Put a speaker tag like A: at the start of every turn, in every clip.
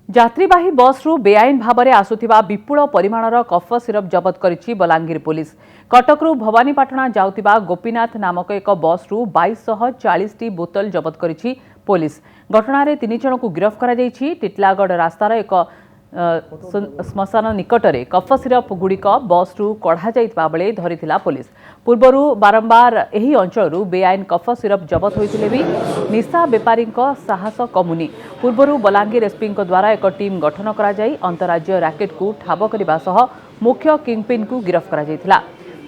A: यात्रीवाही बस्रु बेआईन भाव में आसुथिबा विपुल परिमाणर कफ सिरप जबत करिछि बलांगीर पुलिस। कटकरू भवानीपाटना जाउथिबा गोपीनाथ नामक एक बस्रु 2240 टी बोतल जबत करिछि पुलिस। घटना तीन जन को गिरफ्त करा जाइछि। टिटलागढ़ रास्तार एक श्मशान निकटरे कफ सिरप गुड़िक बस्रु कढ़ा जाइतबा बेले धरिथिला पुलिस। पूर्वरु बारंबार एही अंचलरू बेआईन कफ सिरप जबत होइतिले भी निशा बेपारी साहस कमुनी। पूर्वरु बलांगीर एसपी द्वारा एक टीम गठन करा जाई अंतरराज्य रैकेट को ठाब करने सह मुख्य किंगपिन को गिरफ्त करा जाइथिला।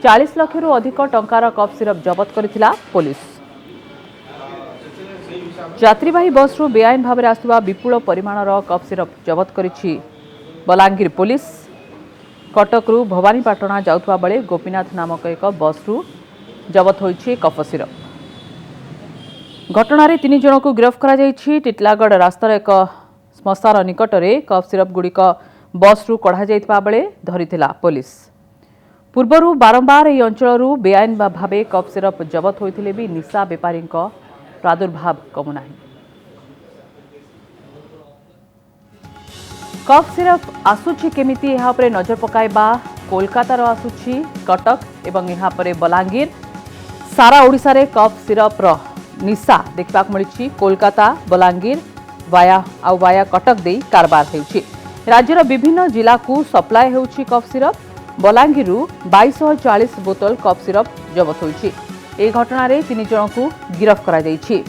A: 40 लाख रु अधिक टंकार कफ सिरप जबत करथिला पुलिस। यात्रीवाही बस्रु बेआईन भाव में आसुवा विपुल परिमाणर कफ सिरप जबत करिछि बलांगीर पुलिस। कटकरू भवानीपाटना जाउथवा बेले गोपीनाथ नामक एक बस्रु जबत होइछि कफ सिरप। घटना तीन जन को गिरफ्त करा जाइछि। टिटलागढ़ रास्तार एक श्मशान निकटरे कफ सिरप गुड़िक बस्रु कढ़ा जाइतबा बेले धरिथिला पुलिस। पूर्वरु बारंबार एही अंचलरू बेआईन भावे कफ सिरप जबत होइथिले भी निशा बेपारी प्रादुर्भाव कमु नाही। कफ सिरप आसुछि केमिति यहाँ पर नजर पकाइबा। कोलकातार आसुछि कटक एवं यहाँ पर बलांगीर। सारा ओडिशा रे कफ सिरप रो निशा देखा मिली। कोलकाता बलांगीर वाया कटक दे कारबार हेउछि। राज्यर विभिन्न जिला को सप्लाय हेउछि कफ सिरप। बलांगीर 2240 बोतल कफ सिरप जबत होइछि। ए घटना रे तीन जन को गिरफ्त करा जाइछि।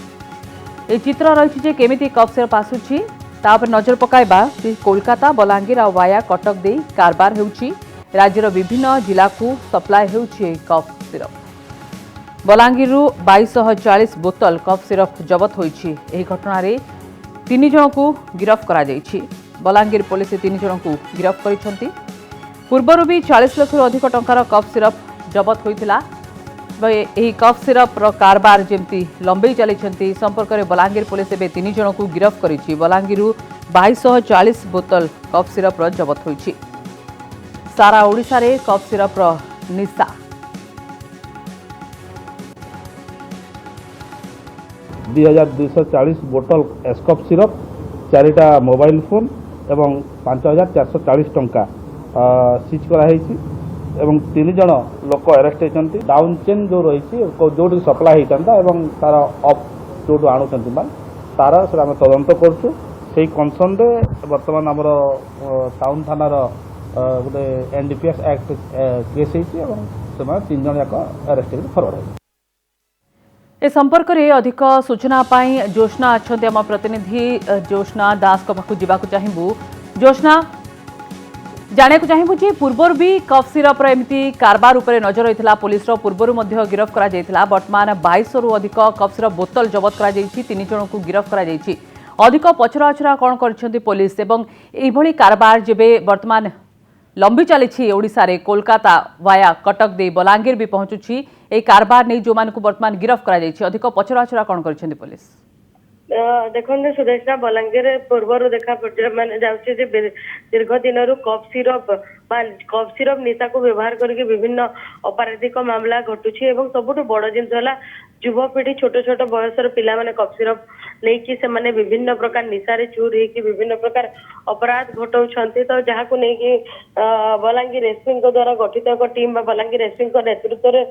A: ए चित्र रही जे केमिति कफ सिरप आसुछि तापर नजर पकाइबा। कोलकाता बलांगीर आ वाया कटक दे कारबार हेउछि। राज्यर विभिन्न जिला को सप्लाय हेउछि कफ सिरप। बलांगीर 2240 बोतल कफ सिरप जबत होइछि। एही घटना रे तीन जन को गिरफ्त करा जाइछि। बलांगीर पुलिस तीन जन को गिरफ्त करिसंती। पूर्वरु भी 40 लाख रु अधिक टंकार कफ सिरप जबत होइतिला। एही कफ सिरप रो कारबार जेमती लंबे चली संपर्क में बलांगीर पुलिस एवं तीन जन को गिरफ्त करिछि। बलांगीर 2240 बोतल कफ सिरप रो जबत होइछि। सारा ओडिशा रे कफ सिरप रो निशा।
B: 2240 बोतल एस्कॉप सिरप, 4टा मोबाइल फोन एवं 5440 टंका सीज कराई एवं 3 जन लोक अरेस्ट होती। डाउन चेन जो रही जो सप्लाई होता एवं तार अफ जो आणुंट मान तार से आम तदंत करुँ। से कनसर्न बर्तमान आमर टाउन थानार गोटे एनडीपीएस एक्ट केस होती। 3 जन जाक अरेस्ट फरवर्ड हो।
A: ए संपर्क में अधिक सूचना पाई ज्योत्ना अच्छा आम प्रतिनिधि ज्योत्ना दास को पाखु जावाक चाहिबू। ज्योत्ना जाने को चाहिबू जे पूर्वर भी कफ सिरप एमती कारबार उपरे नजर रही पुलिस पूर्वर गिरफ्त करा जायतिला। वर्तमान 2200 रु अधिक कफ सिरप बोतल जबत करा जायछि। 3 जन को गिरफ्त करा जायछि। अधिक पचराउचरा कौन करछन्ती पुलिस एवं एभली कारबार जेबे वर्तमान लंबी चली ओडिशा रे कोलकाता वाया कटक दे बलांगीर भी पहुंचुछि। ए कारबार नहीं जो मान को वर्तमान गिरफ्त करा जायछि। अधिक पचराउचरा कौन करछन्ती पुलिस?
C: देखते सुदेशना बलांगीर पूर्वर देखा माने जाउछि जे दीर्घ दिन कफ सिरप निशा को व्यवहार करके विभिन्न अपराधिक मामला घटुछि एवं सबुठ बड़ जिनस है युवपीढ़ी छोट छोट बयसर पिला माने कफ सिरप नहीं से माने विभिन्न प्रकार निशारे चूर होगी विभिन्न प्रकार अपराध घटाउछन्ते। तो जहाँ को नहीं बलांगीर एसपी द्वारा गठित एक टीम बलांगीर एसपी नेतृत्व में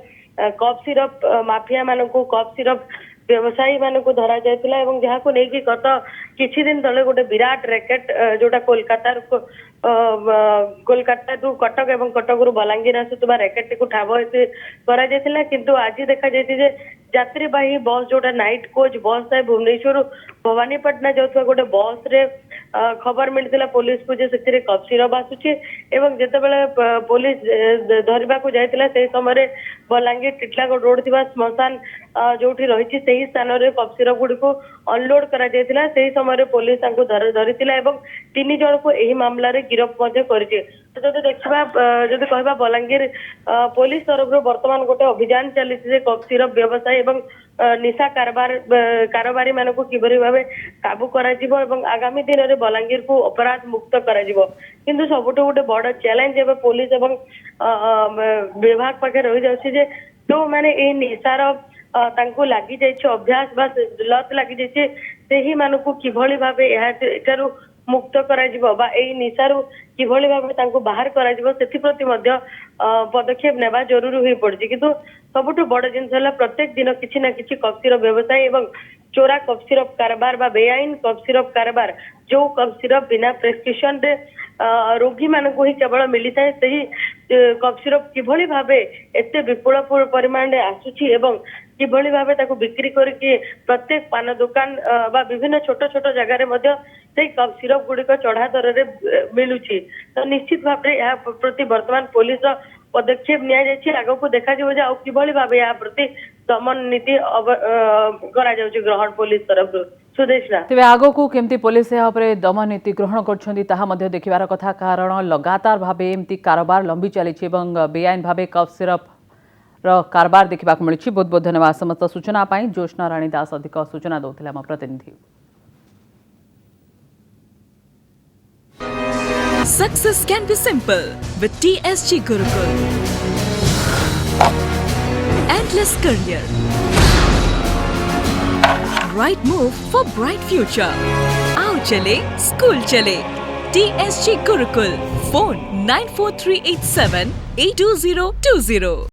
C: कफ सिरप माफिया मान कफ सिरप व्यवसायी मान को धरा जाइतिला एवं जहाँ को नहीं गत किछि दिन तले गोटे विराट रैकेट जोटा कोलकाता टू कटक एवं कटक रु बलांगीर आसुवा रैकेट टी ठाब करा जाइतिला। किंतु आज देखा जाइए यात्रीवाही बस जोटा नाइट कोच बस है भुवनेश्वर भवानीपाटना जाउथवा गोटे बस रे खबर मिलता पुलिस को जे से कफ सिरप आसुची एवं जितेबाला पुलिस धरवा को जाइतिला से समय बलांगीर टिटलागढ़ रोड थिबा श्मशान जो रही से स्थान में कफ सिरप गुड़ी को अनलोड करा जाइतिला। से समय पुलिस धरितिला एवं 3 जन को यही मामला रे गिरफ्त करिछि। तो जदि देखा जदि कहबा बलांगीर पुलिस तरफ वर्तमान गोटे अभियान चली कफ सिरप व्यवसायी एवं निशा कारोबारी मान को किभली भावे काबू करा जिवो एवं आगामी दिन में बलांगीर को अपराध मुक्त करा जिवो। किंतु सबुठ गोटे बड़ चैलेंज एवं पुलिस एवं विभाग पाखे रही जाउछि जे जो माने ए निशार तांको लागि जाइछि अभ्यास बा लत लागि जाइछि सेही मानकु किभली भावे एठारु ମୁକ୍ତ କରାଯିବ ବା ଏଇ ନିଶାରୁ କିଭଳି ଭାବେ ତାଙ୍କୁ ବାହାର କରାଯିବ ସେଥିପ୍ରତି ମଧ୍ୟ ପଦକ୍ଷେପ ନେବା ଜରୁରୀ ହୋଇ ପଡିଛି। କିନ୍ତୁ ସବୁଠୁ ବଡ ଜିନିଷ ହେଲା ପ୍ରତ୍ୟେକ ଦିନ କିଛି ନା କିଛି କଫ୍ ସିରପ ବ୍ୟବସାୟୀ ଏବଂ ଚୋରା କଫ୍ ସିରପ କାରବାର ବା ବେଆଇନ କଫ୍ ସିରପ କାରବାର ଯୋଉ କଫ୍ ସିରପ ବିନା ପ୍ରେସକ୍ରିପସନ ରେ ରୋଗୀ ମାନଙ୍କୁ ହିଁ କେବଳ ମିଳିଥାଏ ସେହି କଫ୍ ସିରପ କିଭଳି ଭାବେ ଏତେ ବିପୁଳ ପରିମାଣରେ ଆସୁଛି ଏବଂ କିଭଳି ଭାବେ ତାକୁ ବିକ୍ରି କରିକି ପ୍ରତ୍ୟେକ ପାନ ଦୋକାନ ବା ବିଭିନ୍ନ ଛୋଟ ଛୋଟ ଜାଗାରେ ମଧ୍ୟ ସେଇ କଫ୍ ସିରପ ଗୁଡିକ ଚଢା ଦରରେ ମିଳୁଛି। ତ ନିଶ୍ଚିତ ଭାବରେ ଏହା ପ୍ରତି ବର୍ତ୍ତମାନ ପୋଲିସର ପଦକ୍ଷେପ ନିଆଯାଇଛି। ଆଗକୁ ଦେଖାଯିବ ଯେ ଆଉ କିଭଳି ଭାବେ ଏହା ପ୍ରତି ଦମନ ନୀତି କରାଯାଉଛି ଗ୍ରହଣ ପୋଲିସ ତରଫରୁ। ସୁଦେଶନା
A: ତେବେ ଆଗକୁ କେମିତି ପୋଲିସ ଏହା ଉପରେ ଦମନ ନୀତି ଗ୍ରହଣ କରୁଛନ୍ତି ତାହା ମଧ୍ୟ ଦେଖିବାର କଥା, କାରଣ ଲଗାତାର ଭାବେ ଏମିତି କାରବାର ଲମ୍ବି ଚାଲିଛି ଏବଂ ବେଆଇନ ଭାବେ କଫ୍ ସିରପ କାରବାର ଦେଖିବାକୁ ମିଳିଛି। ବହୁତ ବହୁତ ଧନ୍ୟବାଦ ସମସ୍ତ ସୂଚନା ପାଇଁ। ଜ୍ୟୋତ୍ସ୍ନା ରାଣୀ ଦାସ ଅଧିକ ସୂଚନା ଦେଉଥିଲେ ଆମ ପ୍ରତିନିଧି।
D: Success can be simple with TSG Gurukul. Endless career. Right move for bright future. Aao chale, school chale. TSG Gurukul. Phone 94387 82020.